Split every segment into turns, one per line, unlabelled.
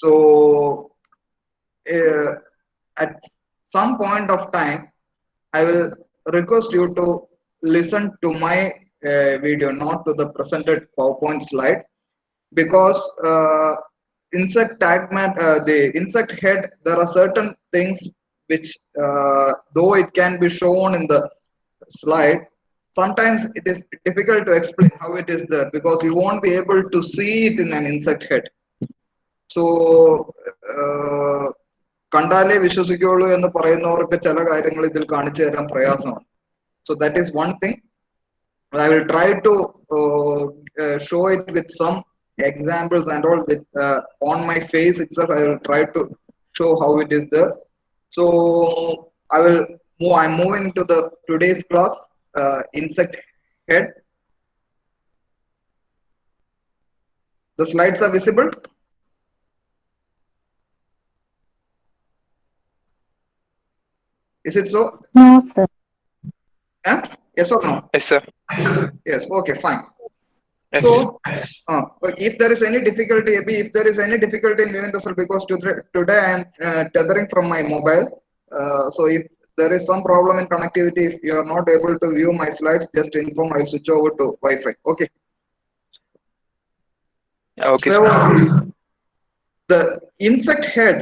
So at some point of time, I will request you to listen to my video, not to the presented PowerPoint slide, because the insect head, there are certain things which, though it can be shown in the slide, sometimes it is difficult to explain how it is there because you won't be able to see it in an insect head. So കണ്ടാലേ വിശ്വസിക്കുകയുള്ളൂ എന്ന് പറയുന്നവർക്ക് ചില കാര്യങ്ങൾ ഇതിൽ കാണിച്ചു തരാൻ പ്രയാസമാണ്. So that is one thing. I will try to show it with some examples and all with on my face itself. I will try to show how it is there. So I will move. I'm moving to the today's class, insect head. The slides are visible. Is it so?
No, sir.
Yes or no?
Yes, sir.
Yes. Okay. Fine.
Yes.
So, if there is any difficulty, if there is any difficulty in viewing the slide, because today I am tethering from my mobile. So if there is some problem in connectivity, if you are not able to view my slides, just inform. I will switch over to Wi-Fi. Okay.
Okay.
So the insect head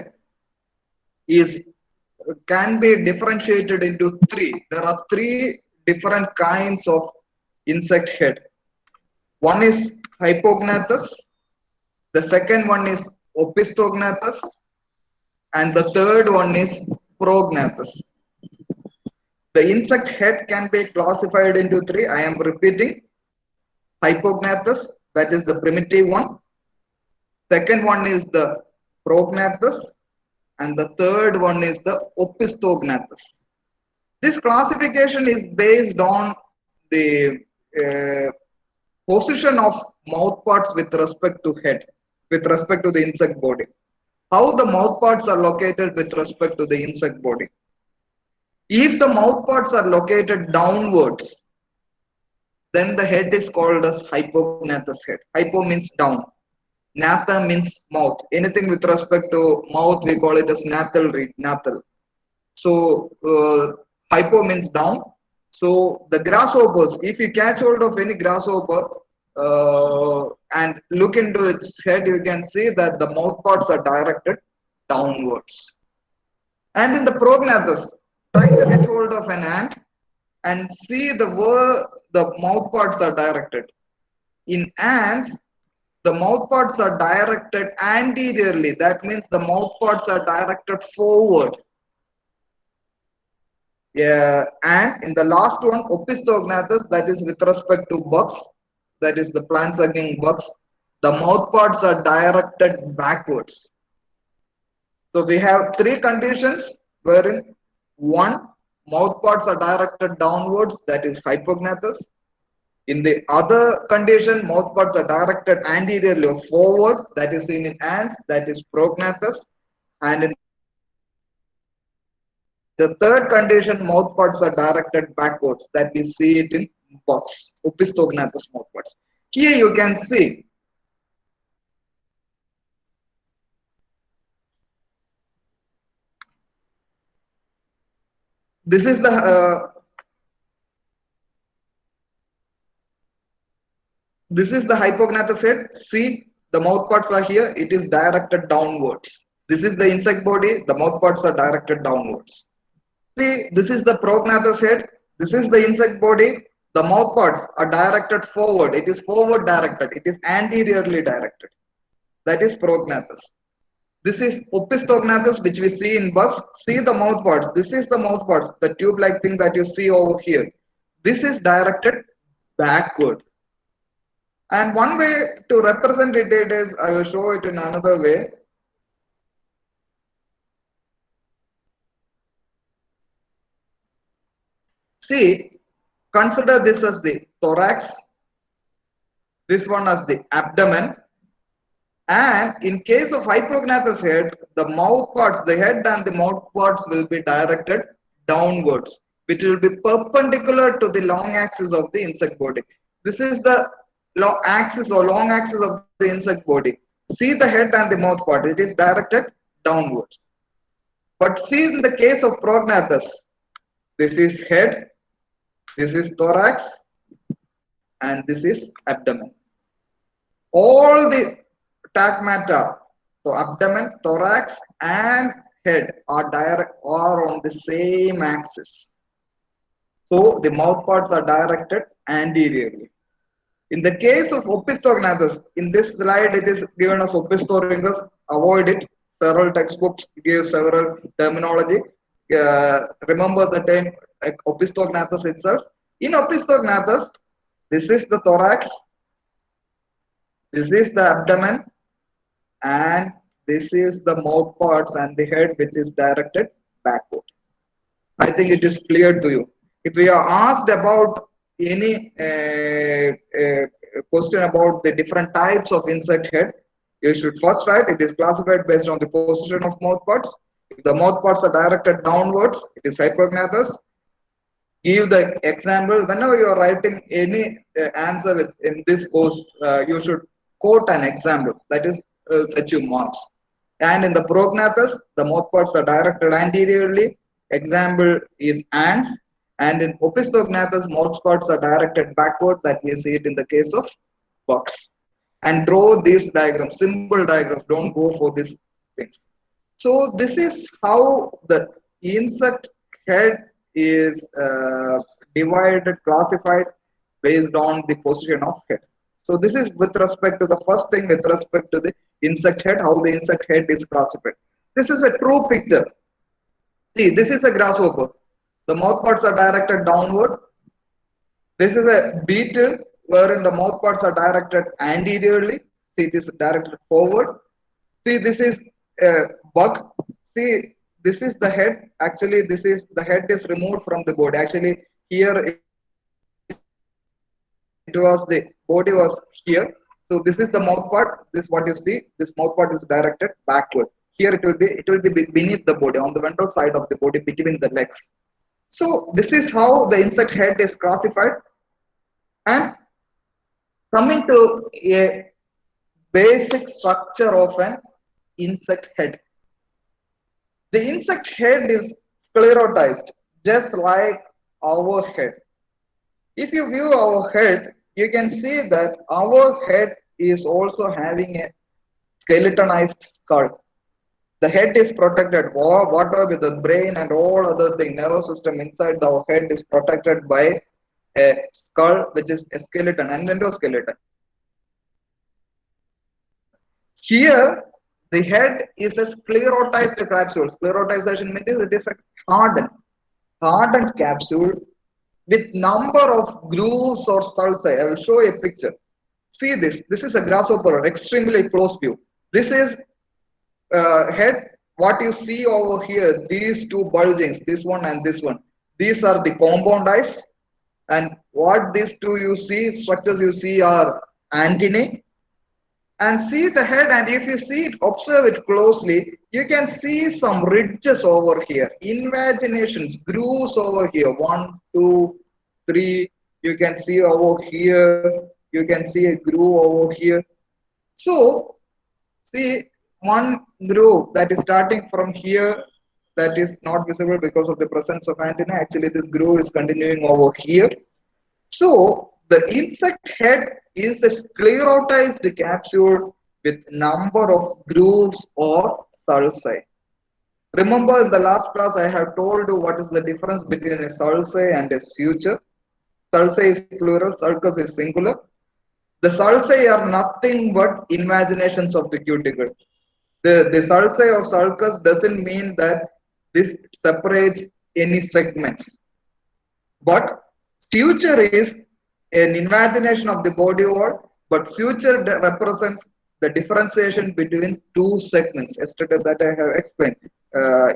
can be differentiated into three. There are three different kinds of insect head. One is Hypognathus, the second one is Opistognathus, and the third one is Prognathus. The insect head can be classified into three. I am repeating: Hypognathus, that is the primitive one. Second one is the Prognathus, and the third one is the Opistognathus. This classification is based on the position of mouth parts with respect to head, with respect to the insect body. How the mouth parts are located with respect to the insect body. If the mouth parts are located downwards, then the head is called as Hypognathus head. Hypo means down. Gnatha means mouth. Anything with respect to mouth, we call it as gnathal. So hypo means down. So the grasshoppers, if you catch hold of any grasshopper and look into its head, you can see that the mouth parts are directed downwards. And in the Prognathus, try to get hold of an ant and see where the mouth parts are directed. In ants, the mouth parts are directed anteriorly. That means the mouth parts are directed forward. Yeah, and in the last one, Opistognathus, that is with respect to bugs, that is the plant-sucking bugs, the mouth parts are directed backwards. So we have three conditions wherein one, mouth parts are directed downwards, that is Hypognathus. In the other condition, mouth parts are directed anteriorly or forward, that is seen in ants, that is Prognathus. And in the third condition, mouth parts are directed backwards, that we see it in bugs, Opistognathus mouth parts. Here you can see this is the Hypognathus head. See, the mouth parts are here, it is directed downwards. This is the insect body, the mouth parts are directed downwards. See, this is the Prognathus head, this is the insect body, the mouth parts are directed forward, it is forward directed, it is anteriorly directed. That is Prognathus. This is Opistognathus, which we see in bugs. See the mouth parts, this is the mouth parts, the tube-like thing that you see over here. This is directed backward. And one way to represent it is, I will show it in another way. See, consider this as the thorax, this one as the abdomen, and in case of Hypognathus head, the mouth parts, the head and the mouth parts will be directed downwards, which will be perpendicular to the long axis of the insect body. This is the long axis of the insect body. See the head and the mouth part, it is directed downwards. But see in the case of Prognathus, this is head, this is thorax, and this is abdomen. All the tagmata, so abdomen, thorax, and head are on the same axis. So the mouth parts are directed anteriorly. In the case of Opistognathus, in this slide it is given as Opisthorhynchus. Avoid it. Several textbooks give several terminology. Remember the term Opistognathus itself. In Opistognathus, this is the thorax, this is the abdomen, and this is the mouth parts and the head, which is directed backward. I think it is clear to you. If we are asked about any question about the different types of insect head, you should first write it is classified based on the position of mouth parts. If the mouth parts are directed downwards, it is Hypognathus. Give the example. Whenever you are writing any answer in this course, you should quote an example. That is fetch you marks. And in the Prognathus, the mouth parts are directed anteriorly. Example is ants. And in Opistognathus, mouth parts are directed backward. That we see it in the case of bugs. And draw these diagrams, simple diagrams. Don't go for these things. So this is how the insect head is divided, classified based on the position of head. So this is with respect to the first thing, with respect to the insect head, how the insect head is classified. This is a true picture. See, this is a grasshopper. The mouth parts are directed downward. This is a beetle wherein the mouth parts are directed anteriorly. See, it is directed forward. See, this is a bug. See, this is the head. Actually, this is the head is removed from the body. Actually, here it was the body was here. So this is the mouth part. This is what you see. This mouth part is directed backward. Here it will be beneath the body, on the ventral side of the body, between the legs. So this is how the insect head is classified. And coming to a basic structure of an insect head. The insect head is sclerotized, just like our head. If you view our head, you can see that our head is also having a skeletonized skull. The head is protected, whatever with the brain and all other thing, nervous system inside our head is protected by a skull, which is a skeleton, an endoskeleton. Here, the head is a sclerotized capsule. Sclerotization means it is a hardened capsule with number of grooves or sulci. I will show a picture. See this. This is a grasshopper, extremely close view. This is head. What you see over here, these two bulgings, this one and this one. These are the compound eyes. And what these two you see, structures you see are antennae. And see the head, and if you see it, observe it closely, you can see some ridges over here, invaginations, grooves over here, 1, 2, 3, you can see over here, you can see a groove over here. So, see one groove that is starting from here, that is not visible because of the presence of antenna. Actually, this groove is continuing over here. So, the insect head is a sclerotized capsule with number of grooves or sulci. Remember in the last class I have told you what is the difference between a sulci and a suture. Sulci is plural, sulcus is singular. The sulci are nothing but imaginations of the cuticle. The sulci or sulcus doesn't mean that this separates any segments. But suture is an imagination of the body wall, but suture represents the differentiation between two segments. Yesterday that I have explained.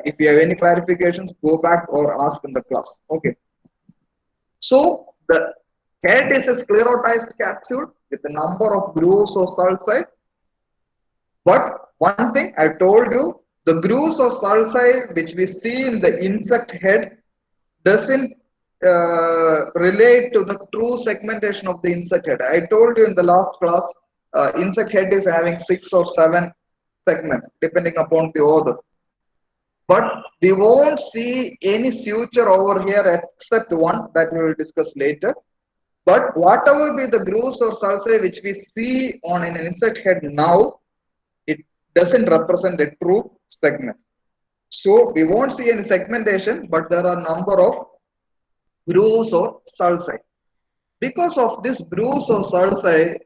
If you have any clarifications, go back or ask in the class. Okay. So the head is a sclerotized capsule with a number of grooves or sulci. But one thing I told you, the grooves or sulci which we see in the insect head doesn't relate to the true segmentation of the insect head. I told you in the last class, insect head is having 6 or 7 segments depending upon the order. But we won't see any suture over here except one that we will discuss later. But whatever be the grooves or sulci which we see on an insect head now, it doesn't represent a true segment. So we won't see any segmentation, but there are number of grooves or sulci. Because of this grooves or sulci,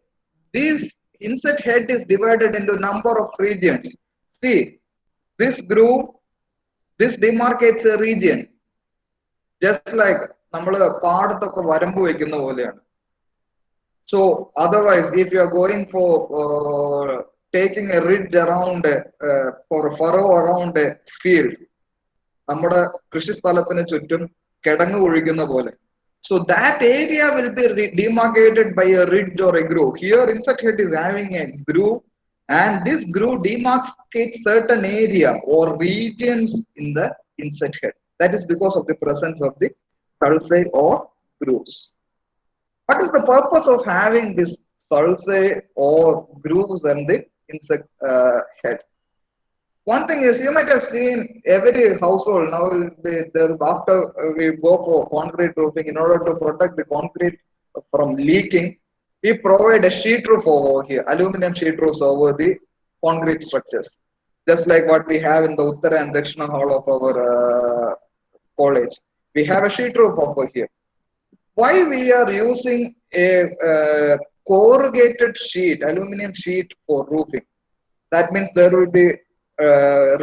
this insect head is divided into number of regions. See, this groove, this demarcates a region. Just like നമ്മൾ പാടത്തൊക്കെ വരമ്പ് വെക്കുന്ന പോലെയാണ്. So otherwise, if you are going for taking a ridge around for a furrow around a field, നമ്മുടെ കൃഷിസ്ഥലത്തിന് ചുറ്റും കിടങ്ങ് ഒഴിക്കുന്ന പോലെ. So that area will be demarcated by a ridge or a groove. Here insect head is having a groove, and this groove demarcates certain area or regions in the insect head. That is because of the presence of the sulci or grooves. What is the purpose of having this sulci or grooves and the insect head? One thing is, you might have seen every household now there after we go for concrete roofing, in order to protect the concrete from leaking, we provide a sheet roof over here, aluminum sheet roofs over the concrete structures, just like what we have in the Uttara and Dakshina hall of our college. We have a sheet roof over here. Why we are using a corrugated sheet, aluminum sheet for roofing? That means there will be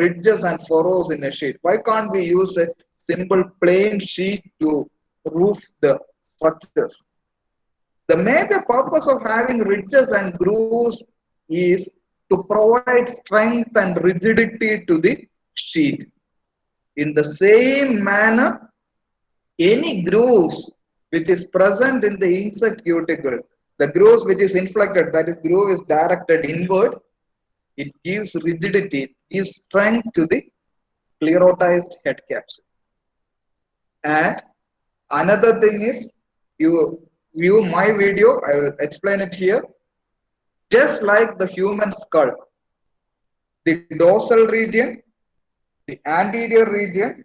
ridges and furrows in a sheet. Why can't we use a simple plain sheet to roof the structures? The major purpose of having ridges and grooves is to provide strength and rigidity to the sheet. In the same manner, any grooves which is present in the insect cuticle, the grooves which is inflected, that is groove is directed inward, it gives rigidity, it gives strength to the sclerotized head capsule. And another thing is, you view my video, I will explain it here. Just like the human skull, the dorsal region, the anterior region,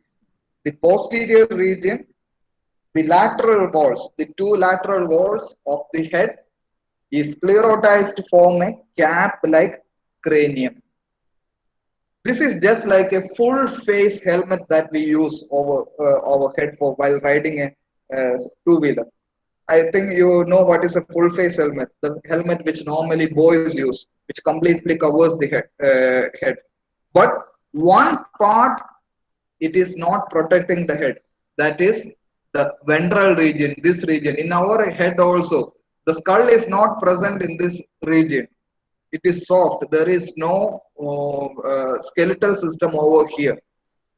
the posterior region, the lateral walls, the 2 lateral walls of the head is sclerotized to form a cap-like cranium. This is just like a full face helmet that we use over our head for while riding a two-wheeler. I think you know what is a full face helmet, the helmet which normally boys use, which completely covers the head. But one part, it is not protecting the head, that is the ventral region, this region. In our head also, the skull is not present in this region. It is soft. There is no skeletal system over here.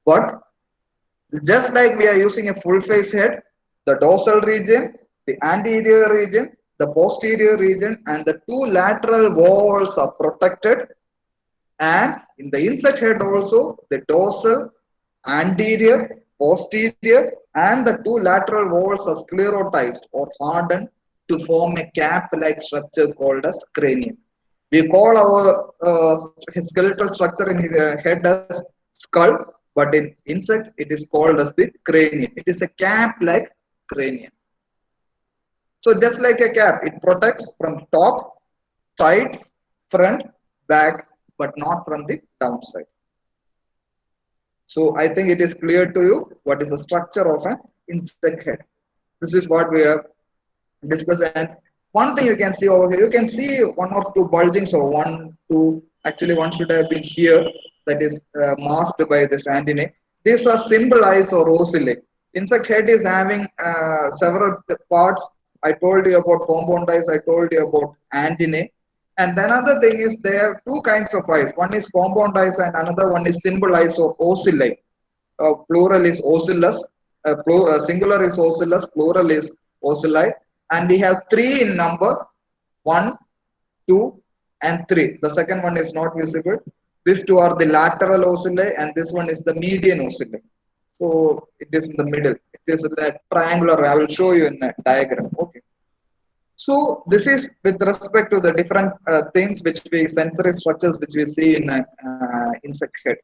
But just like we are using a full face head, the dorsal region, the anterior region, the posterior region, and the 2 lateral walls are protected. And in the insect head also, the dorsal, anterior, posterior, and the 2 lateral walls are sclerotized or hardened to form a cap-like structure called as cranium. We call our skeletal structure in the head as skull, but in insect it is called as the cranium. It is a cap-like cranium. So just like a cap, it protects from top, sides, front, back, but not from the downside. So I think it is clear to you what is the structure of an insect head. This is what we have discussed. And one thing you can see over here, you can see 1 or 2 bulgings, or 1, 2, actually one should have been here, that is masked by this antennae. These are simple eyes or ocelli. Insect head is having several parts. I told you about compound eyes, I told you about antennae. And then another thing is there are 2 kinds of eyes. One is compound eyes and another one is simple eyes or ocelli. Plural is ocellus, singular is ocellus, plural is ocelli. And we have 3 in number, 1, 2, and 3. The second one is not visible. These 2 are the lateral ocelli, and this one is the median ocelli. So it is in the middle. It is that triangular. I will show you in a diagram. Okay. So this is with respect to the different things which we sensory structures which we see in an insect head.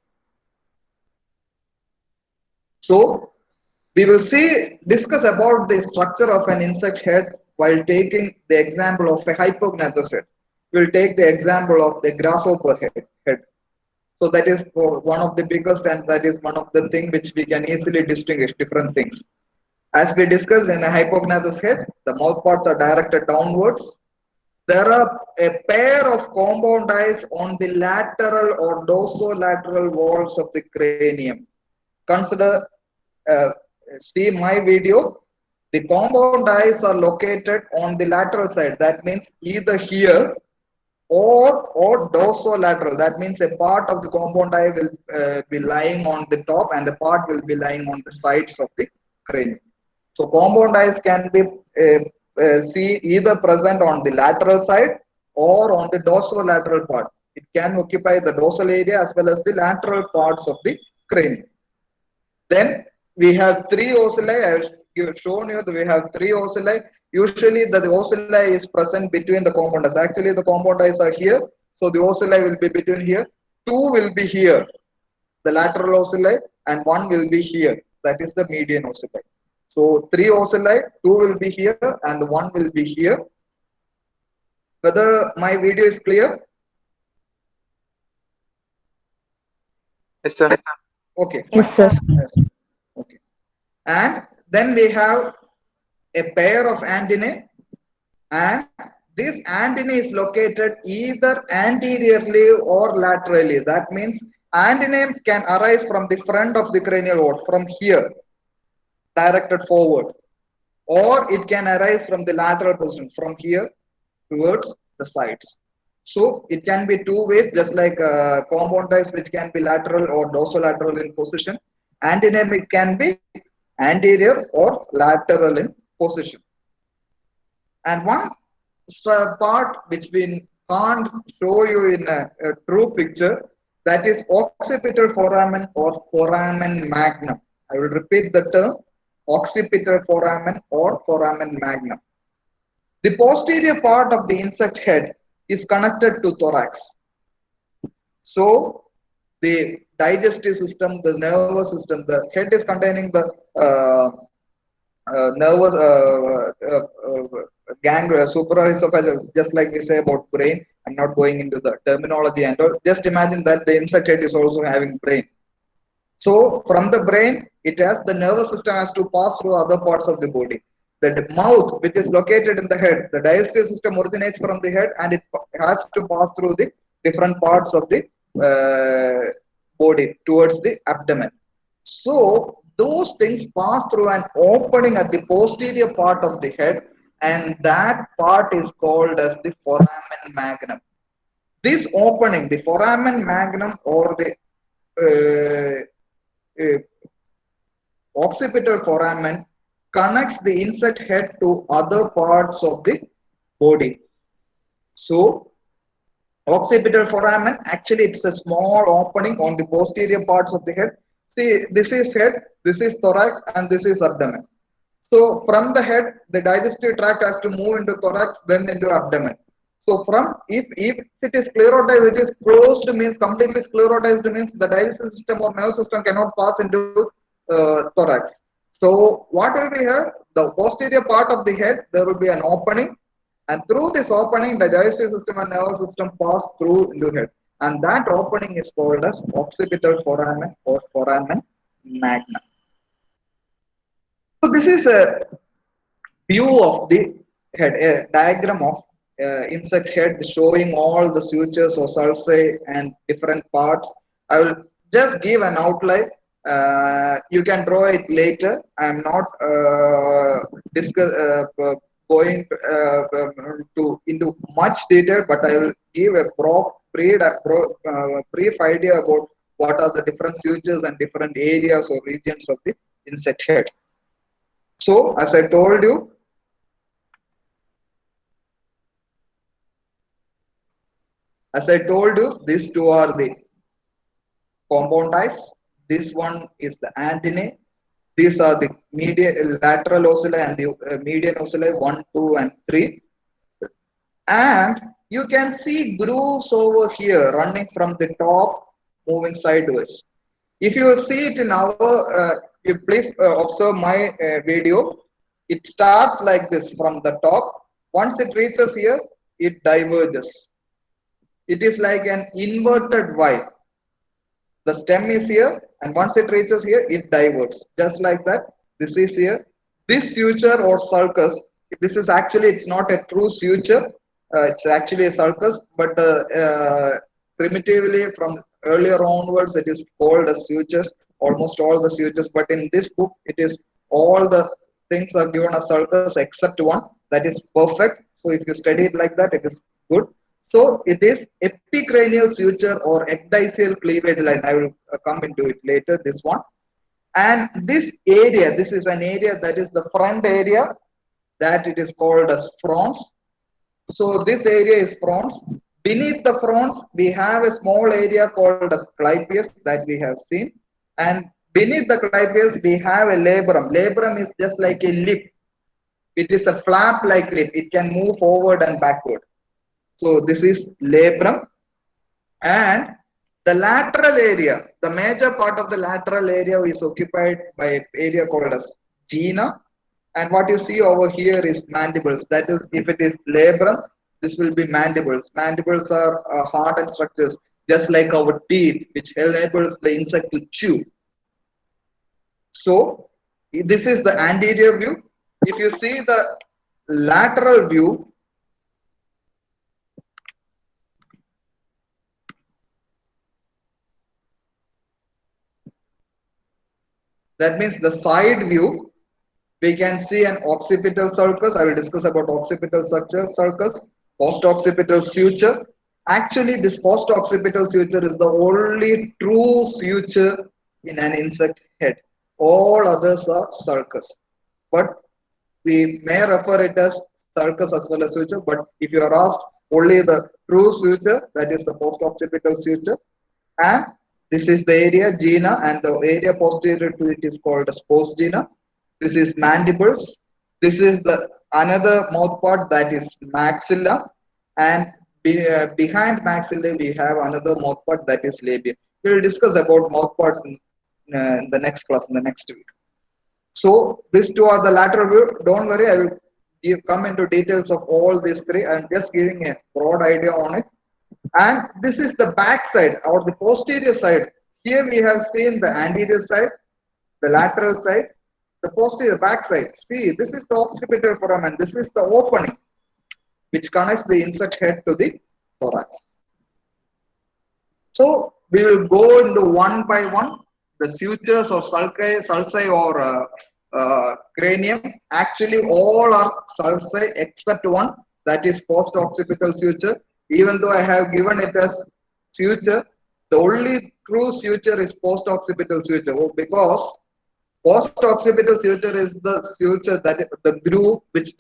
So we will see discuss about the structure of an insect head while taking the example of a hypognathoid head. We'll take the example of the grasshopper head. So that is one of the biggest and that is one of the thing which we can easily distinguish different things. As we discussed in the hypognathoid head, the mouth parts are directed downwards. There are a pair of compound eyes on the lateral or dorsolateral walls of the cranium. Consider, uh, see my video. The compound eyes are located on the lateral side. That means either here or dorsolateral. That means a part of the compound eye will be lying on the top and the part will be lying on the sides of the cranium. So compound eyes can be see either present on the lateral side or on the dorsolateral part. It can occupy the dorsal area as well as the lateral parts of the cranium. Then we have three ocelli. I have shown you that we have three ocelli. Usually the ocelli is present between the compound eyes. Actually the compound eyes are here. So the ocelli will be between here. Two will be here, the lateral ocelli, and one will be here. That is the median ocelli. So three ocelli, two will be here and one will be here. Whether my video is clear?
Yes, sir.
Okay,
Yes,
fine.
sir.
Yes. Okay. And then we have a pair of antennae, and this antenna is located either anteriorly or laterally. That means antennae can arise from the front of the cranial wall, from here, directed forward, or it can arise from the lateral position, from here towards the sides. So it can be two ways, just like compound eyes, which can be lateral or dorsolateral in position. Antennemic can be anterior or lateral in position. And one part which we can't show you in a true picture, that is occipital foramen or foramen magnum. I will repeat the term, occipital foramen or foramen magnum. The posterior part of the insect head is connected to thorax. So the digestive system, the nervous system, the head is containing the uh, nervous ganglia, supraesophageal, just like we say about brain. I'm not going into the terminology and all. Just imagine that the insect head is also having brain. So from the brain, it has the nervous system has to pass through other parts of the body. The mouth, which is located in the head, the digestive system originates from the head and it has to pass through the different parts of the body towards the abdomen. So those things pass through an opening at the posterior part of the head, and that part is called as the foramen magnum. This opening, the foramen magnum or the occipital foramen, connects the insect head to other parts of the body. So occipital foramen, actually it's a small opening on the posterior parts of the head. See, this is head, this is thorax, and this is abdomen. So from the head, the digestive tract has to move into thorax, then into abdomen. So from if it is sclerotized, it is closed means completely sclerotized means the digestive system or nerve system cannot pass into thorax. So what will be here? The posterior part of the head, there will be an opening, and through this opening, the digestive system and nervous system pass through into head, and that opening is called as occipital foramen or foramen magnum. So this is a view of the head, a diagram of insect head showing all the sutures or sulci and different parts. I will just give an outline. You can draw it later. I am not going into much detail, but I will give a brief idea about what are the different sutures and different areas or regions of the insect head. So, as I told you, these two are the compound eyes. This one is the antennae. These are the median lateral ocelli and the median ocelli 1, 2, and 3. And you can see grooves over here running from the top, moving sideways. If you see it in our, you please observe my video. It starts like this from the top. Once it reaches here, it diverges. It is like an inverted Y. The stem is here, and once it reaches here, it diverts. Just like that, this is here. This suture or sulcus, this is actually, it's not a true suture. It's actually a sulcus, but primitively from earlier onwards, it is called as sutures, almost all the sutures. But in this book, it is all the things are given as sulcus except one, that is perfect. So if you study it like that, it is good. So it is epicranial suture or ecdysial cleavage line. I will come into it later, this one. And this area, this is an area that is the front area, that it is called as frons. So this area is frons. Beneath the frons, we have a small area called as clypeus that we have seen. And beneath the clypeus, we have a labrum. Labrum is just like a lip. It is a flap-like lip. It can move forward and backward. So this is labrum. And the lateral area, the major part of the lateral area is occupied by an area called as gena. And what you see over here is mandibles. That is, if it is labrum, this will be mandibles. Mandibles are hardened structures, just like our teeth, which enables the insect to chew. So this is the anterior view. If you see the lateral view, that means the side view, we can see an occipital sulcus. I will discuss about occipital sulcus, post-occipital suture. Actually, this post-occipital suture is the only true suture in an insect head. All others are sulcus. But we may refer it as sulcus as well as suture. But if you are asked, only the true suture, that is the post-occipital suture. And this is the area gena, and the area posterior to it is called as postgena. This is mandibles. This is the another mouth part, that is maxilla, and behind maxilla we have another mouth part, that is labia. We will discuss about mouth parts in the next class, in the next week. So these two are the lateral view. Don't worry, I will come into details of all these three. I am just giving a broad idea on it. And this is the back side or the posterior side. Here we have seen the anterior side, the lateral side, the posterior back side. See, this is the occipital foramen. This is the opening which connects the insect head to the thorax. So we will go into one by one the sutures or sulci or cranium. Actually, all are sulci except one, that is post-occipital suture. Even though I have given it as suture, the only true suture is post-occipital suture, because post-occipital suture is the suture, that is the groove which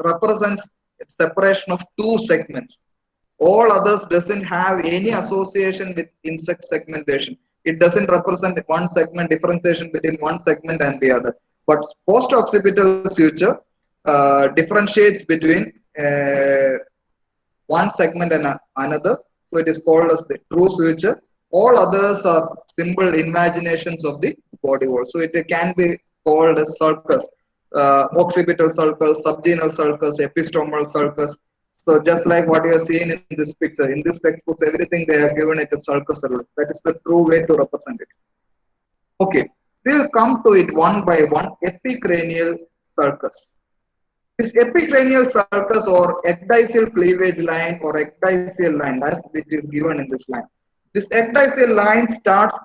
represents separation of two segments. All others doesn't have any association with insect segmentation. It doesn't represent one segment, differentiation between one segment and the other. But post-occipital suture differentiates between one segment and another. So it is called as the true suture. All others are simple imaginations of the body wall. So it can be called as sulcus, occipital sulcus, subgenal sulcus, epistomal sulcus. So just like what you are seeing in this picture, in this textbook, everything they have given it a sulcus. That is the true way to represent it. Okay, we will come to it one by one. Epicranial sulcus. This epicranial sulcus or ecdysial cleavage line or ecdysial line, as which is given in this line. This ecdysial line starts,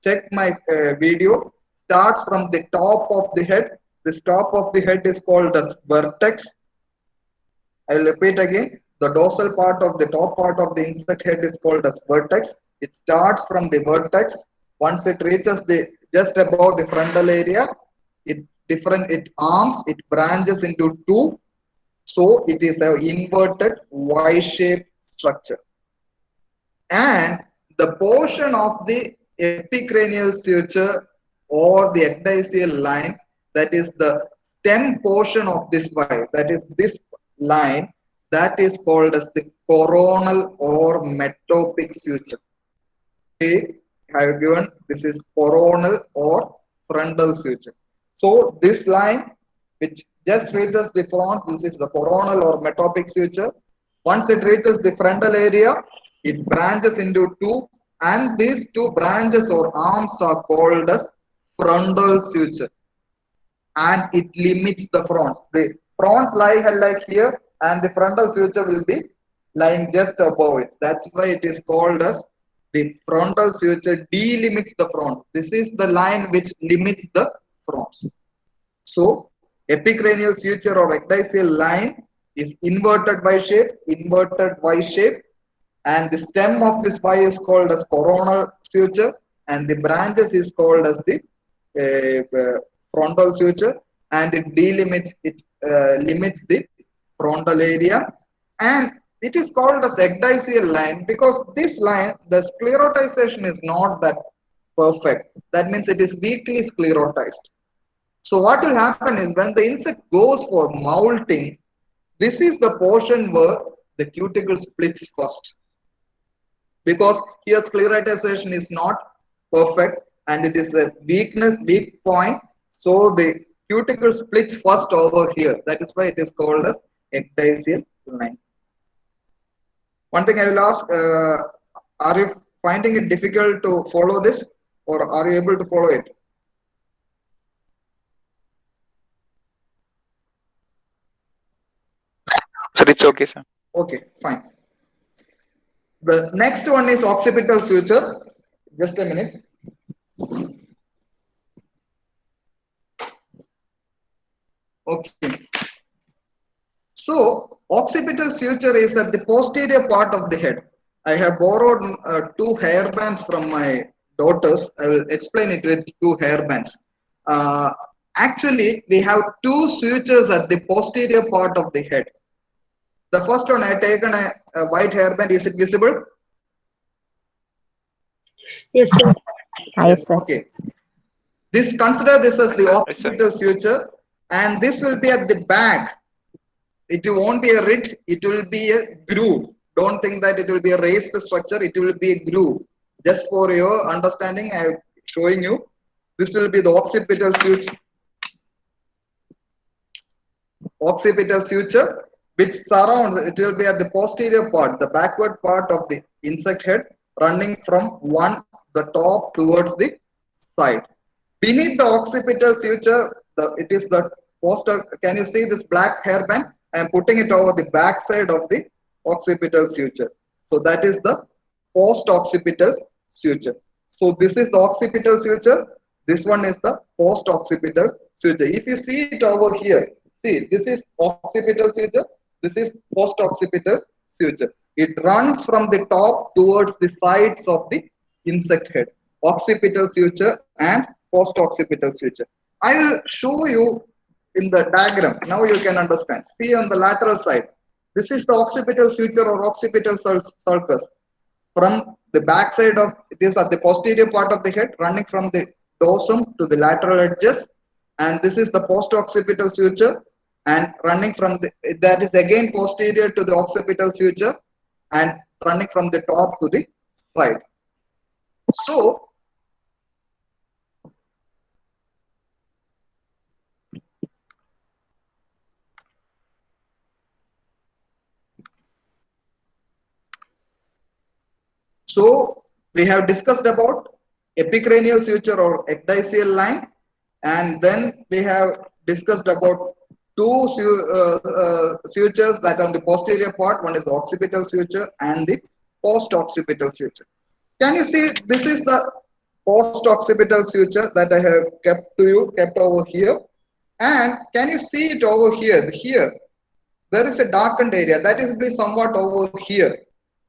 check my video, starts from the top of the head. This top of the head is called as vertex. I will repeat again. The dorsal part of the top part of the insect head is called as vertex. It starts from the vertex. Once it reaches the just above the frontal area, it arms, it branches into two. So it is an inverted Y-shaped structure. And the portion of the epicranial suture or the ecdysial line, that is the stem portion of this Y, that is this line, that is called as the coronal or metopic suture. Okay, I have given this is coronal or frontal suture. So this line which just reaches the front, this is the coronal or metopic suture. Once it reaches the frontal area, it branches into two, and these two branches or arms are called as frontal suture, and it limits the front. The front lie like here, and the frontal suture will be lying just above it. That's why it is called as the frontal suture delimits the front. This is the line which limits the fronts. So epicranial suture or ecdysial line is inverted Y shape, and the stem of this Y is called as coronal suture, and the branches is called as the frontal suture, and it delimits limits the frontal area, and it is called as ecdysial line because this line, the sclerotization is not that perfect. That means it is weakly sclerotized. So what will happen is when the insect goes for molting, this is the portion where the cuticle splits first, because here sclerotization is not perfect and it is a weak point. So the cuticle splits first over here. That is why it is called as ecdysial line. One thing I will ask, are you finding it difficult to follow this, or are you able to follow it?
Sir, it's okay, sir.
Okay, fine. The next one is occipital suture. Just a minute. Okay. So occipital suture is at the posterior part of the head. I have borrowed two hairbands from my daughters. I will explain it with two hairbands. Actually, we have two sutures at the posterior part of the head. The first one, I have taken a white hairband. Is it visible?
Yes, sir.
Yes, okay. Consider this as the occipital suture, and this will be at the back. It won't be a ridge, it will be a groove. Don't think that it will be a raised structure, it will be a groove. Just for your understanding, I am showing you. This will be the occipital suture. Occipital suture, which surrounds, it will be at the posterior part, the backward part of the insect head, running from the top towards the side. Beneath the occipital suture, it is the posterior. Can you see this black hairband? I am putting it over the back side of the occipital suture. So that is the post-occipital suture. So this is the occipital suture. This one is the post-occipital suture. If you see it over here, see, this is occipital suture. This is post-occipital suture. It runs from the top towards the sides of the insect head. Occipital suture and post-occipital suture. I will show you in the diagram. Now you can understand. See on the lateral side. This is the occipital suture or occipital sulcus. From the back side of it is at the posterior part of the head, running from the dorsum to the lateral edges. And this is the post-occipital suture, and running from that is again posterior to the occipital suture and running from the top to the side. So we have discussed about epicranial suture or ecdysial line, and then we have discussed about two sutures that are on the posterior part. One is the occipital suture and the post-occipital suture. Can you see this is the post-occipital suture that I have kept over here, and can you see it over here? Here there is a darkened area that is be somewhat over here.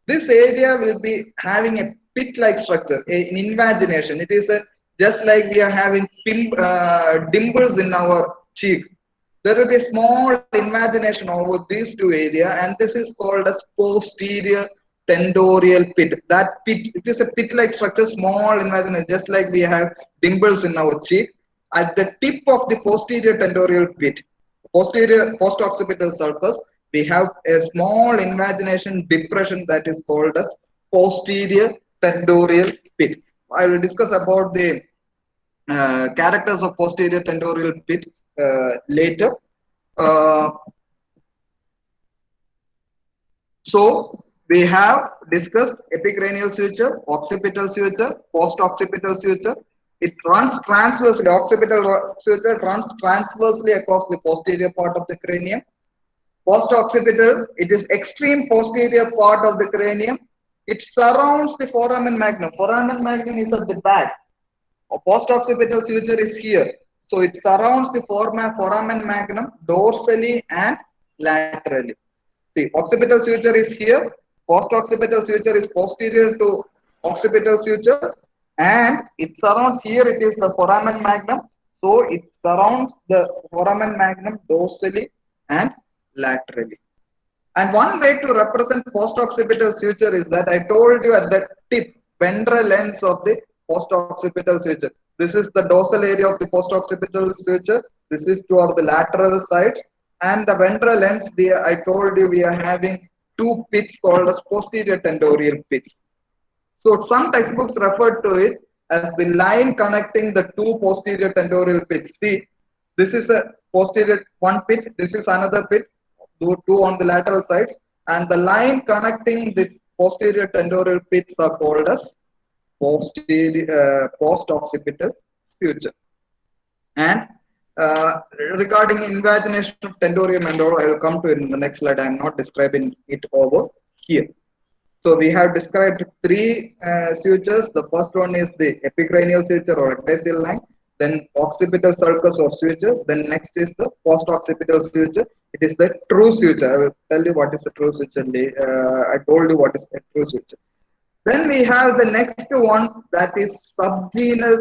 This area will be having a pit-like structure, an invagination. It is just like we are having dimples in our cheek. There will be a small invagination over these two areas, and this is called as posterior tendorial pit. That pit, it is a pit-like structure, small invagination, just like we have dimples in our cheek. At the tip of the posterior tendorial pit, posterior post-occipital sulcus, we have a small imagination depression that is called as posterior tentorial pit. I will discuss about the characters of posterior tentorial pit later. Uh, so we have discussed epicranial suture, occipital suture, post-occipital suture. It runs transversely, occipital suture runs transversely across the posterior part of the cranium. Post-occipital, it is extreme posterior part of the cranium. It surrounds the foramen magnum. Foramen magnum is at the back. Post-occipital suture is here. So it surrounds the foramen magnum dorsally and laterally. See, occipital suture is here. Post-occipital suture is posterior to occipital suture, and it surrounds here. It is the foramen magnum. So it surrounds the foramen magnum dorsally and laterally. And one way to represent post-occipital suture is that I told you at the tip, ventral ends of the post-occipital suture. This is the dorsal area of the post-occipital suture. This is toward the lateral sides. And the ventral ends, I told you we are having two pits called as posterior tentorial pits. So some textbooks refer to it as the line connecting the two posterior tentorial pits. See, this is a posterior one pit, this is another pit, two on the lateral sides, and the line connecting the posterior tentorial pits are called as post-occipital suture. And regarding invagination of tentorium and all, I will come to it in the next slide. I am not describing it over here. So we have described three sutures. The first one is the epicranial suture or ecdysial line, then occipital sulcus or suture, then next is the post-occipital suture. It is the true suture. I will tell you what is the true suture. I told you what is the true suture. Then we have the next one, that is subgenal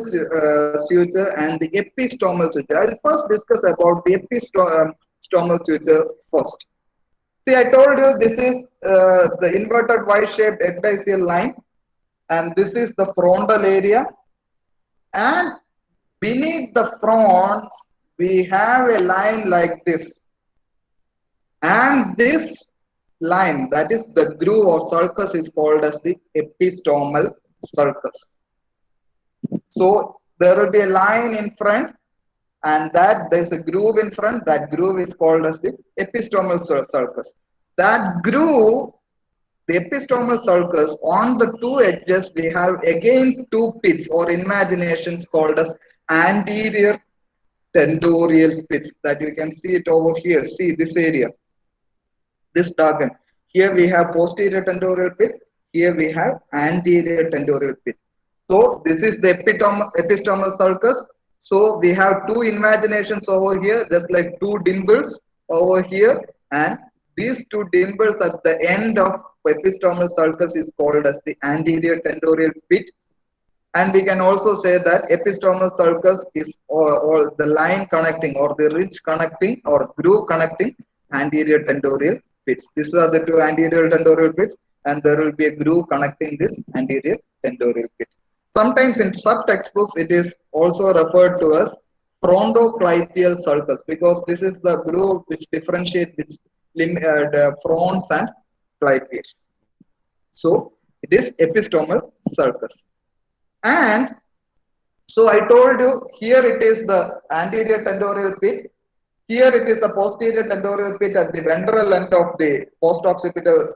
suture and the epistomal suture. I will first discuss about the epistomal suture first. See, I told you this is the inverted Y-shaped ecdysial line, and this is the frontal area. And beneath the fronts, we have a line like this. And this line, that is the groove or sulcus, is called as the epistomal sulcus. So there will be a line in front, and that there is a groove in front. That groove is called as the epistomal sulcus. That groove, the epistomal sulcus, on the two edges we have again two pits or imaginations called as anterior tentorial pits, that you can see it over here. See this area, this diagram. Here we have posterior tentorial pit, here we have anterior tentorial pit. So this is the epistomal sulcus. So we have two imaginations over here, just like two dimples over here, and these two dimples at the end of epistomal sulcus is called as the anterior tentorial pit. And we can also say that epistomal sulcus is or the line connecting or the ridge connecting or groove connecting anterior tentorial pits. These are the two anterior tentorial pits, and there will be a groove connecting this anterior tentorial pit. Sometimes in sub-textbooks it is also referred to as frontoclypeal sulcus, because this is the groove which differentiates the fronts and clypeus. So it is epistomal sulcus. And so I told you, here it is the anterior tentorial pit, here it is the posterior tentorial pit at the ventral end of the post-occipital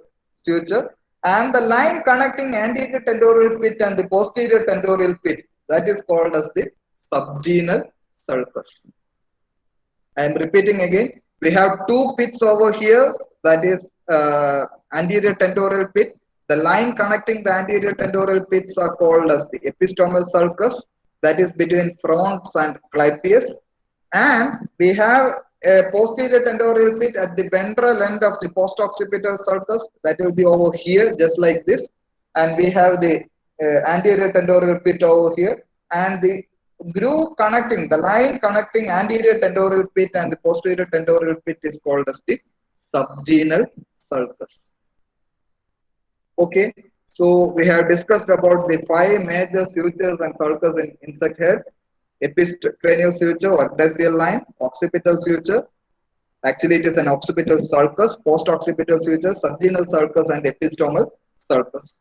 suture, and the line connecting anterior tentorial pit and the posterior tentorial pit, that is called as the subgenal sulcus. I am repeating again, we have two pits over here, that is anterior tentorial pit. The line connecting the anterior tentorial pits are called as the epistomal sulcus, that is between fronts and clypeus. And we have a posterior tentorial pit at the ventral end of the post-occipital sulcus, that will be over here, just like this. And we have the anterior tentorial pit over here, and the groove connecting, the line connecting anterior tentorial pit and the posterior tentorial pit is called as the subgenal sulcus. Okay, so we have discussed about the five major sutures and sulcus in insect head: epicranial suture or ecdysial line, occipital suture, Actually, it is an occipital sulcus, post-occipital suture, subgenal sulcus, and epistomal sulcus.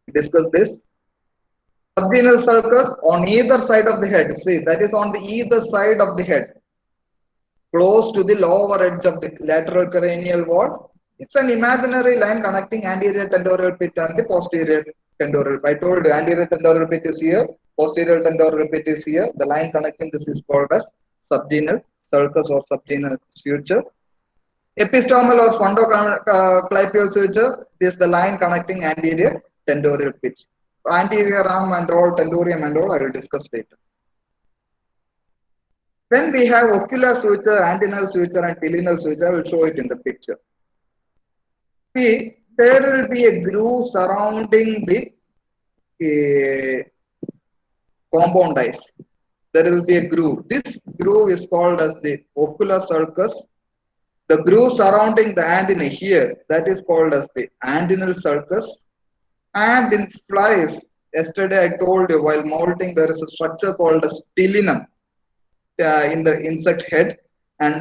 We discuss this. Subgenal sulcus on either side of the head. See, that is on the either side of the head, close to the lower edge of the lateral cranial wall. It's an imaginary line connecting anterior temporal pit and the posterior temporal pit. I told you anterior temporal pit is here, posterior temporal pit is here. The line connecting this is called as subgenal sulcus or subgenal suture. Epistomal or fundoclavial suture is the line connecting anterior tentorial pits. Anterior arm and all, tentorium and all, I will discuss later. When we have ocular suture, antennal suture, and pilineal suture, I will show it in the picture. See, there will be a groove surrounding the compound eyes. There will be a groove. This groove is called as the ocular sulcus. The groove surrounding the antenna here, that is called as the antennal sulcus. And in flies, yesterday I told you while molting there is a structure called as stellinum in the insect head, and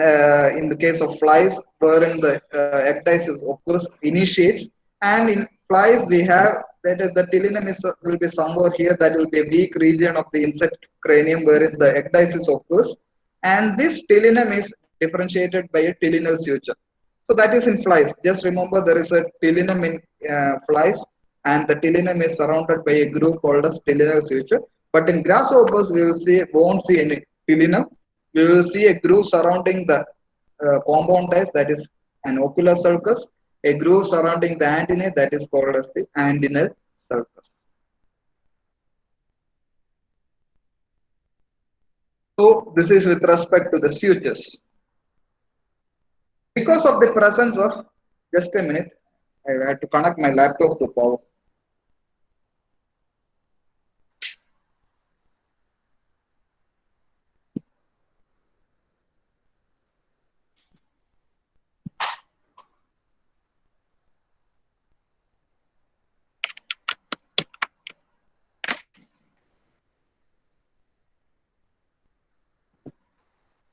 in the case of flies, wherein the ecdysis occurs, initiates, and in flies we have that is the stellinum will be somewhere here. That will be a weak region of the insect cranium wherein the ecdysis occurs, and this stellinum is differentiated by a stellinal suture. So that is in flies. Just remember there is a stellinum in flies, and the stellinum is surrounded by a groove called as stellinal suture. But in grasshoppers, we will see won't see any stellinum. We will see a groove surrounding the compound eyes, that is an ocular sulcus, a groove surrounding the antennae, that is called as the antennal sulcus. So this is with respect to the sutures. Because of the presence of, just a minute, I had to connect my laptop to power.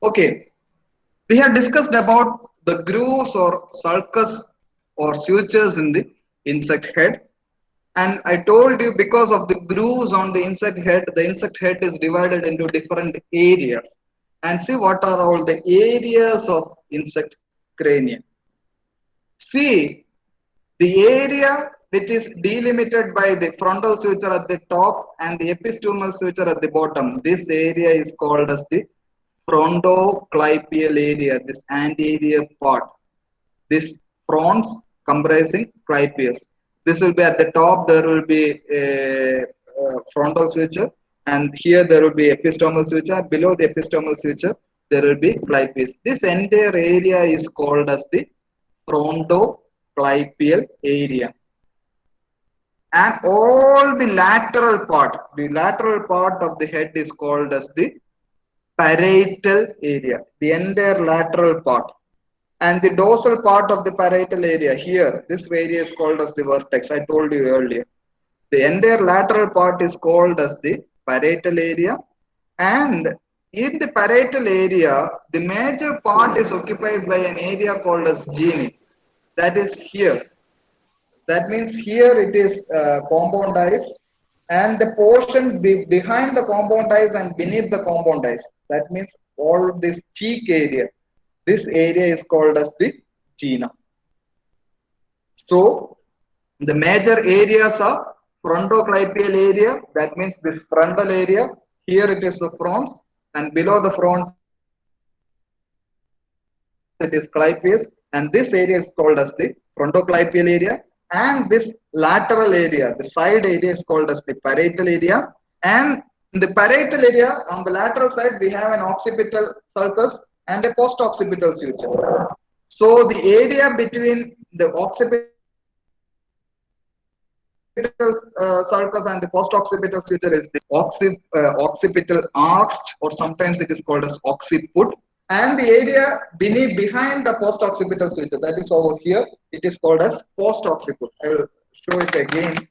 Okay, we have discussed about the grooves or sulcus or sutures in the insect head. And I told you because of the grooves on the insect head is divided into different areas. And see what are all the areas of insect cranium. See, the area which is delimited by the frontal suture at the top and the epistomal suture at the bottom. This area is called as the frontoclypeal area, this anterior part. This frons comprising clypeus. This will be at the top, there will be a frontal suture, and here there will be epistomal suture. Below the epistomal suture, there will be clypeus. This entire area is called as the frontoclypeal area. And all the lateral part of the head is called as the parietal area, the entire lateral part. And the dorsal part of the parietal area here, this area is called as the vertex. I told you earlier. The entire lateral part is called as the parietal area. And in the parietal area, the major part is occupied by an area called as gene. That is here. That means here it is compound eyes, and the portion behind the compound eyes and beneath the compound eyes. That means all this cheek area. This area is called as the gena. So the major areas are frontoclypeal area. That means this frontal area. Here it is the frons, and below the frons it is clypeus, and this area is called as the frontoclypeal area. And this lateral area, the side area, is called as the parietal area. And in the parietal area, on the lateral side, we have an occipital sulcus and a post-occipital suture. So the area between the occipital sulcus and the post-occipital suture is the occipital arch, or sometimes it is called as occiput. And the area behind the post-occipital suture, that is over here, it is called as post-occiput. I will show it again.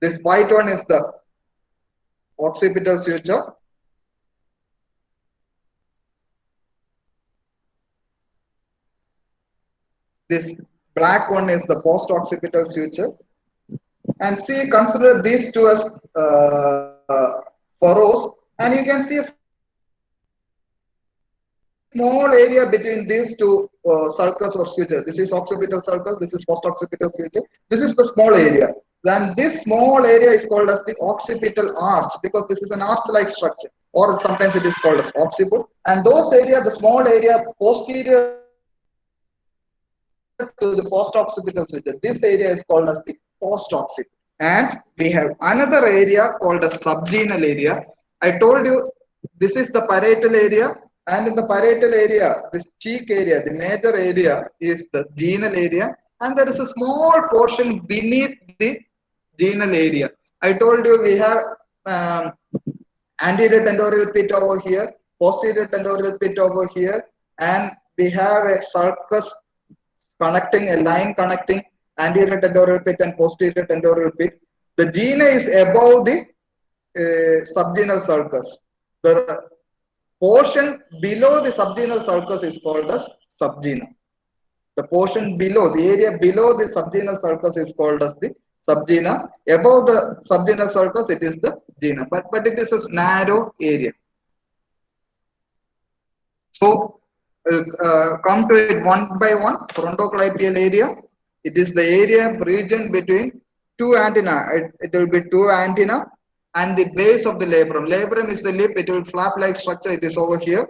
This white one is the occipital suture. This black one is the post-occipital suture. And see, consider these two as furrows, and you can see a small area between these two sulcus or suture. This is occipital sulcus, this is post-occipital suture. This is the small area. Then this small area is called as the occipital arch because this is an arch-like structure, or sometimes it is called as occiput. And those area, the small area posterior to the post-occipital suture, this area is called as the post-occiput. And we have another area called as subgenal area. I told you this is the parietal area, and in the parietal area, this cheek area, the major area is the genal area, and there is a small portion beneath the genal area. I told you we have anterior tentorial pit over here, posterior tentorial pit over here, and we have a sulcus connecting a line connecting anterior tentorial pit and posterior tentorial pit. The gena is above the subgenal sulcus. The portion below the subgenal sulcus is called as subgena. The portion below, the area below the subgenal sulcus is called as the subgena. Above the subgenal sulcus, it is the gena, but it is a narrow area. So, come to it one by one. Frontoclypeal area. It is the area region between two antenna. It will be two antenna and the base of the labrum. Labrum is the lip. It will flap-like structure. It is over here.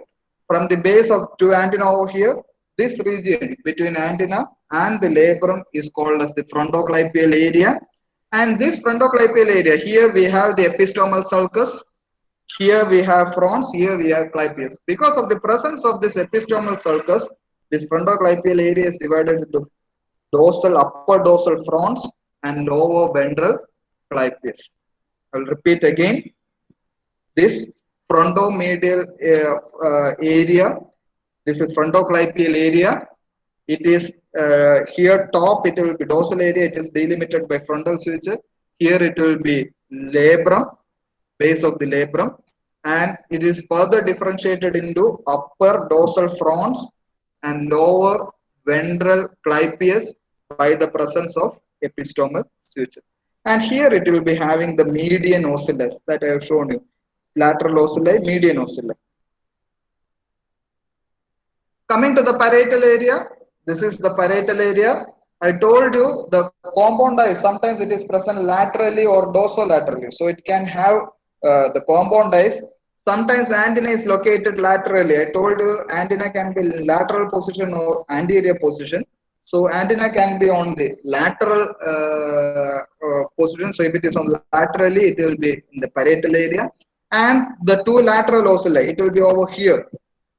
From the base of two antenna over here, this region between antenna and the labrum is called as the frontoclypeal area. And this frontoclypeal area, here we have the epistomal sulcus. Here we have frons, here we have clypeus. Because of the presence of this epistomal sulcus, this frontoclypeal area is divided into dorsal, upper dorsal frons and lower ventral clypeus. I will repeat again. This frontomedial area, this is frontoclypeal area. It is here top, it will be dorsal area, it is delimited by frontal suture. Here it will be labrum, base of the labrum, and it is further differentiated into upper dorsal frons and lower ventral clypeus by the presence of epistomal suture. And here it will be having the median ocellus that I have shown you. Lateral ocelli, median ocelli. Coming to the parietal area, this is the parietal area. I told you the compound eyes, sometimes it is present laterally or dorsolaterally. So it can have the compound eyes. Sometimes antenna is located laterally. I told you antenna can be lateral position or anterior position. So antenna can be on the lateral position. So if it is on laterally, it will be in the parietal area. And the two lateral ocelli, it will be over here.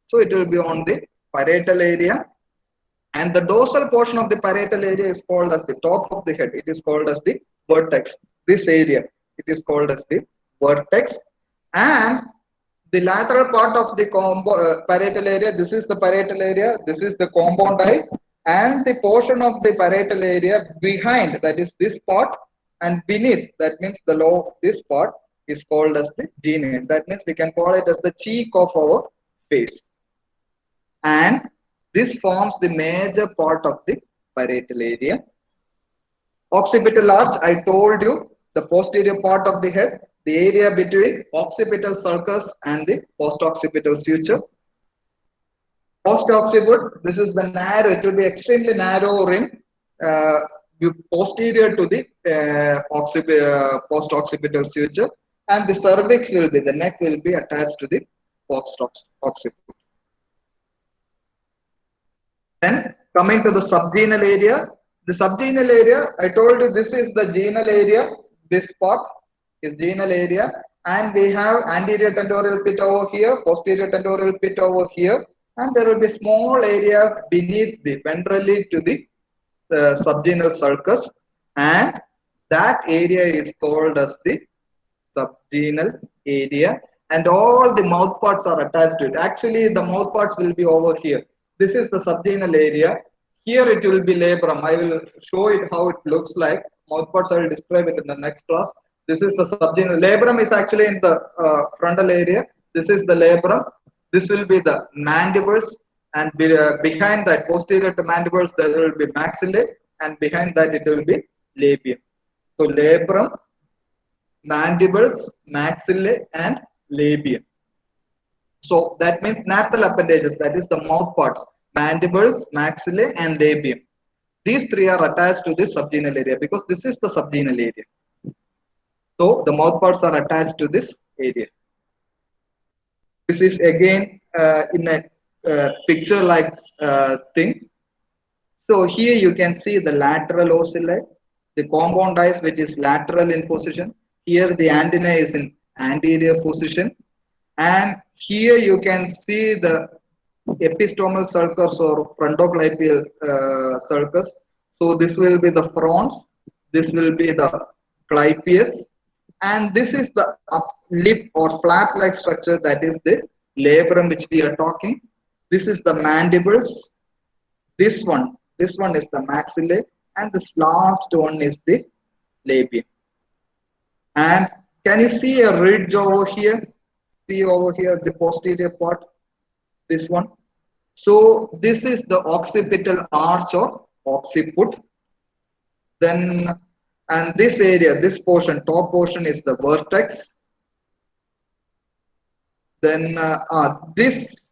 So it will be on the parietal area. And the dorsal portion of the parietal area is called as the top of the head. It is called as the vertex. This area, it is called as the vertex. And the lateral part of the parietal area, this is the parietal area, this is the compound eye. And the portion of the parietal area behind, that is this part, and beneath, that means the low, this part is called as the genium. That means we can call it as the cheek of our face. And this forms the major part of the parietal area. Occipital arch, I told you, the posterior part of the head, the area between occipital sulcus and the post-occipital suture. Post-occiput, this is the narrow, it will be extremely narrow rim posterior to the post-occipital suture, and the cervix will be, the neck will be attached to the post-occiput. Then coming to the subgenal area, the subgenal area, I told you this is the genal area, this part is genal area, and we have anterior tentorial pit over here, posterior tentorial pit over here, and there will be small area beneath the ventrally to the subgenal sulcus, and that area is called as the subgenal area, and all the mouth parts are attached to it. Actually, the mouth parts will be over here. This is the subgenal area. Here it will be labrum. I will show it how it looks like. Mouth parts I will describe it in the next class. This is the subgenal. Labrum is actually in the frontal area. This is the labrum. This will be the mandibles, and behind that posterior to mandibles there will be maxillae, and behind that it will be labium. So labrum, mandibles, maxillae, and labium. So that means nasal appendages, that is the mouth parts, mandibles, maxillae, and labium. These three are attached to this subgenal area because this is the subgenal area. So the mouth parts are attached to this area. This is again in a picture like thing. So here you can see the lateral ocelli, the compound eyes which is lateral in position. Here the antenna is in anterior position, and here you can see the epistomal sulcus or frontoclypeal sulcus. So this will be the frons, this will be the clypeus, and this is the up lip or flap like structure, that is the labrum which we are talking. This is the mandibles, this one is the maxillae, and this last one is the labium. And can you see a ridge over here? See over here the posterior part, this one. So this is the occipital arch or occiput. Then, and this area, this portion, top portion is the vertex. Then this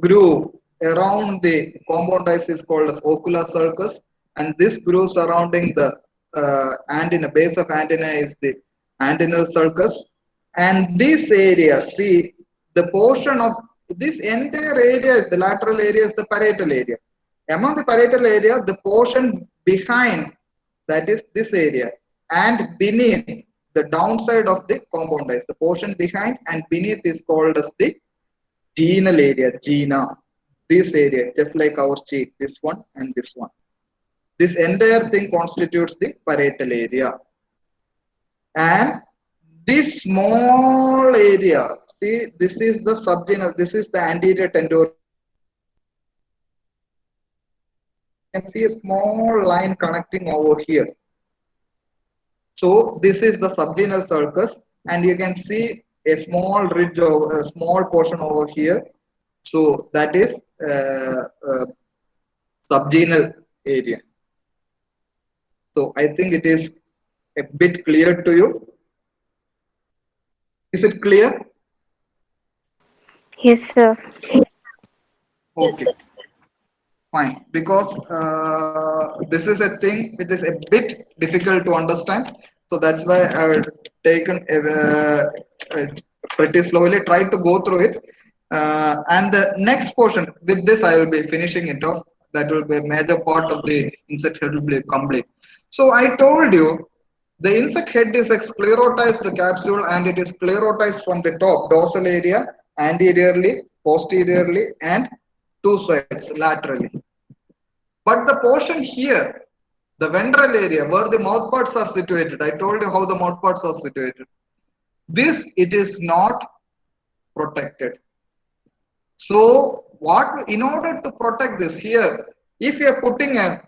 groove around the compound eyes is called as ocular sulcus, and this groove surrounding the antenna, base of antenna, is the antennal sulcus. And this area, see the portion of this entire area is the lateral area, is the parietal area. Among the parietal area, the portion behind, that is this area, and beneath, the downside of the compound eyes, the portion behind and beneath is called as the genal area, gena. This area, just like our cheek, this one and this one. This entire thing constitutes the parietal area. And this small area, see, this is the subgenal, this is the anterior tendor. You can see a small line connecting over here. So this is the subgenal sulcus, and you can see a small ridge over a small portion over here. So that is subgenal area. So I think it is a bit clear to you. Is it clear?
Yes, sir.
Okay, fine. Because this is a thing which is a bit difficult to understand. So that's why I've taken pretty slowly, tried to go through it. And the next portion, with this I will be finishing it off. That will be a major part of the insect head will be complete. So I told you the insect head is a sclerotized capsule, and it is sclerotized from the top, dorsal area, anteriorly, posteriorly, and two sides, laterally. But the portion here, the ventral area where the mouth parts are situated, I told you how the mouth parts are situated. This, it is not protected. So what, in order to protect this here, if you are putting a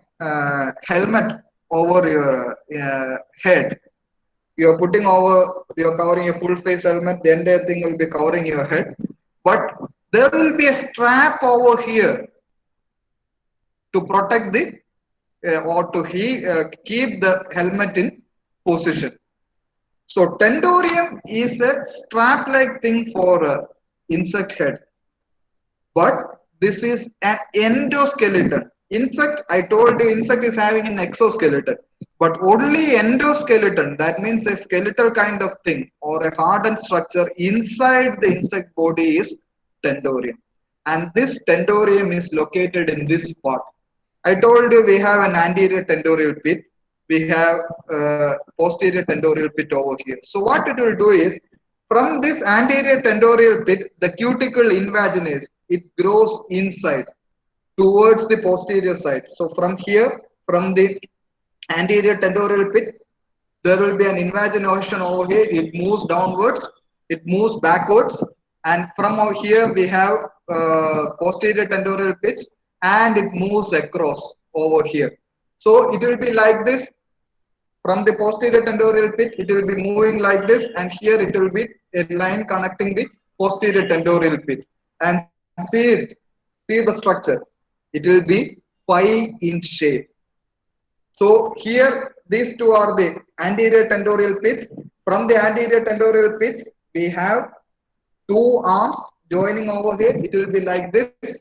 helmet over your head, you are putting over, you are covering a full face helmet, the entire thing will be covering your head, but there will be a strap over here to protect the or to keep the helmet in position. So tendorium is a strap like thing for insect head, but this is an endoskeleton. Insect, I told you, insect is having an exoskeleton, but only endoskeleton, that means a skeletal kind of thing or a hardened structure inside the insect body, is tendorium. And this tendorium is located in this part. I told you we have an anterior tendorial pit, we have posterior tendorial pit over here. So what it will do is, from this anterior tendorial pit, the cuticle invaginates, it grows inside towards the posterior side. So from here, from the anterior tendorial pit, there will be an invagination over here, it moves downwards, it moves backwards, and from over here we have posterior tendorial pits, and it moves across over here. So it will be like this. From the posterior tendorial pit, it will be moving like this, and here it will be a line connecting the posterior tendorial pit. And see it, See the structure. It will be pie in shape. So here these two are the anterior tentorial pits. From the anterior tentorial pits, we have two arms joining over here. It will be like this.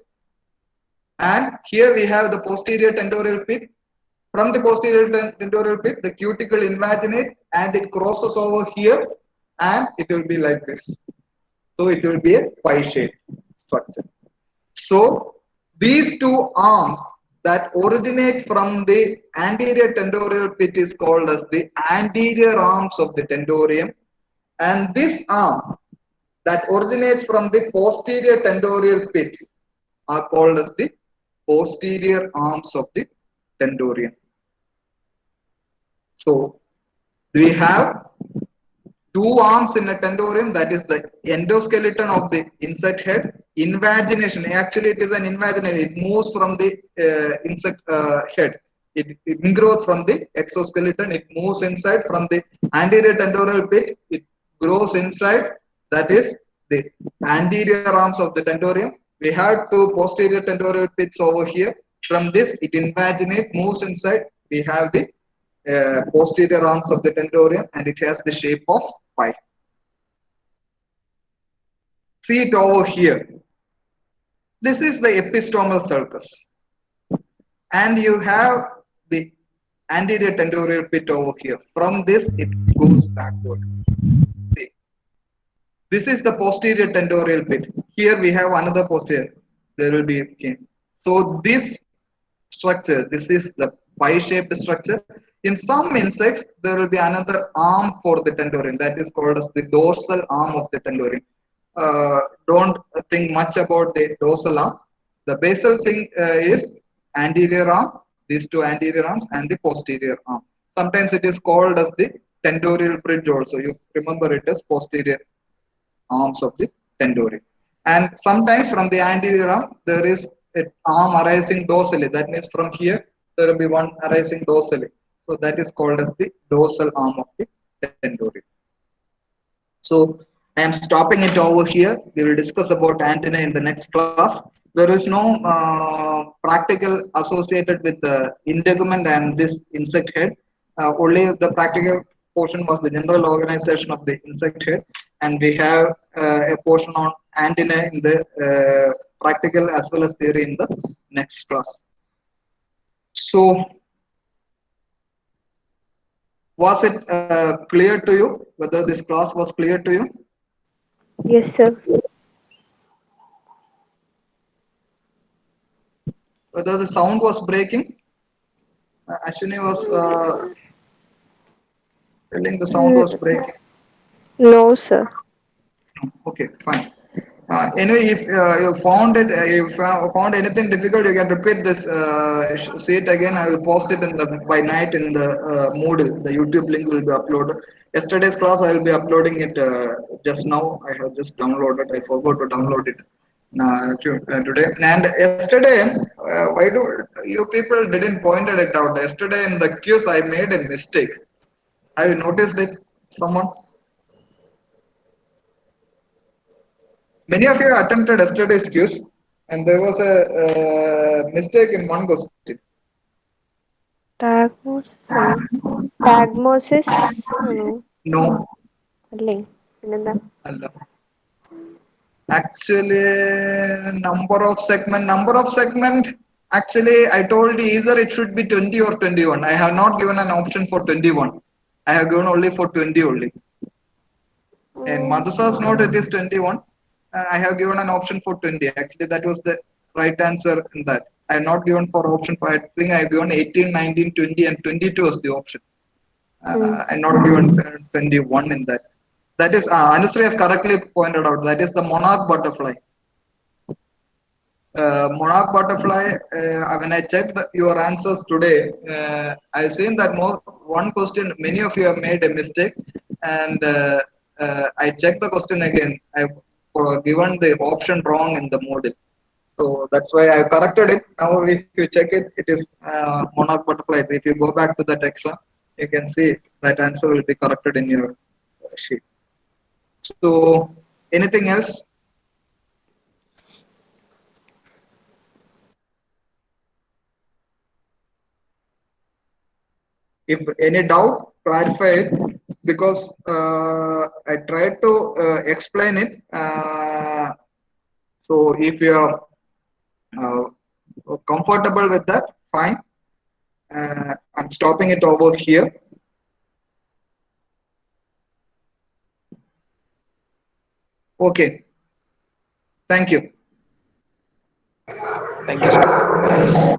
And here we have the posterior tentorial pit. From the posterior tentorial pit, the cuticle invaginate and it crosses over here and it will be like this. So it will be a pie-shaped structure. So these two arms that originate from the anterior tentorial pit is called as the anterior arms of the tentorium, and this arm that originates from the posterior tentorial pits are called as the posterior arms of the tentorium. So we have two arms in a tentorium, that is the endoskeleton of the insect head. Invagination, actually it is an invagination, it moves from the insect head. It grows from the exoskeleton, it moves inside from the anterior tentorial pit, it grows inside, that is the anterior arms of the tentorium. We have two posterior tentorial pits over here. From this it invaginate, moves inside, we have the posterior arms of the tentorium, and it has the shape of pie. See it over here. This is the epistomal sulcus, and you have the anterior tentorial pit over here. From this it goes backward. See, this is the posterior tentorial pit. Here we have another posterior. There will be okay. So this structure, this is the pie-shaped structure. In some insects, there will be another arm for the tentorium, that is called as the dorsal arm of the tentorium. Don't think much about the dorsal arm. The basal thing is anterior arm, these two anterior arms, and the posterior arm. Sometimes it is called as the tentorial bridge also. You remember it as posterior arms of the tentorium. And sometimes from the anterior arm, there is an arm arising dorsally. That means from here, there will be one arising dorsally. So that is called as the dorsal arm of the tentorium. So I am stopping it over here. We will discuss about antennae in the next class. There is no practical associated with the integument and this insect head. Only the practical portion was the general organization of the insect head, and we have a portion on antennae in the practical as well as theory in the next class. So was it clear to you whether this class was clear to you?
Yes, sir.
Whether the sound was breaking? Ashwini was telling the sound was breaking.
No, sir.
Okay, fine. Anyway, if you found it, you found anything difficult, you can repeat this. See it again. I will post it in the by night in the Moodle. The YouTube link will be uploaded. Yesterday's class I will be uploading it just now. I have just downloaded. I forgot to download it today. And yesterday, why do you people didn't pointed it out? Yesterday in the quiz I made a mistake. Have you noticed it? Someone? Many of you attempted yesterday's quiz, and there was a mistake in one question.
Diagnosis. Diagnosis.
No,
അല്ലേ പിന്നെന്താ
Allah. Actually, number of segment. Actually, I told you either it should be 20 or 21. I have not given an option for 21. I have given only for 20 only. In Madhusa's note, it is 21. I have given an option for 20. Actually, that was the right answer in that. I have not given for option 5. I think I have given 18, 19, 20, and 22 as the option. I not given 21 in that. That is, Anusri has correctly pointed out, that is the monarch butterfly. Monarch butterfly, when I checked your answers today, I've seen that one question, many of you have made a mistake, and I checked the question again. I've given the option wrong in the model. So that's why I corrected it. Now if you check it, it is monarch butterfly. If you go back to that exam, you can see that answer will be corrected in your sheet. So anything else? If any doubt, clarify it, because I tried to explain it. So if you are comfortable with that, fine. I'm stopping it over here. Okay. Thank you.
Thank you, sir.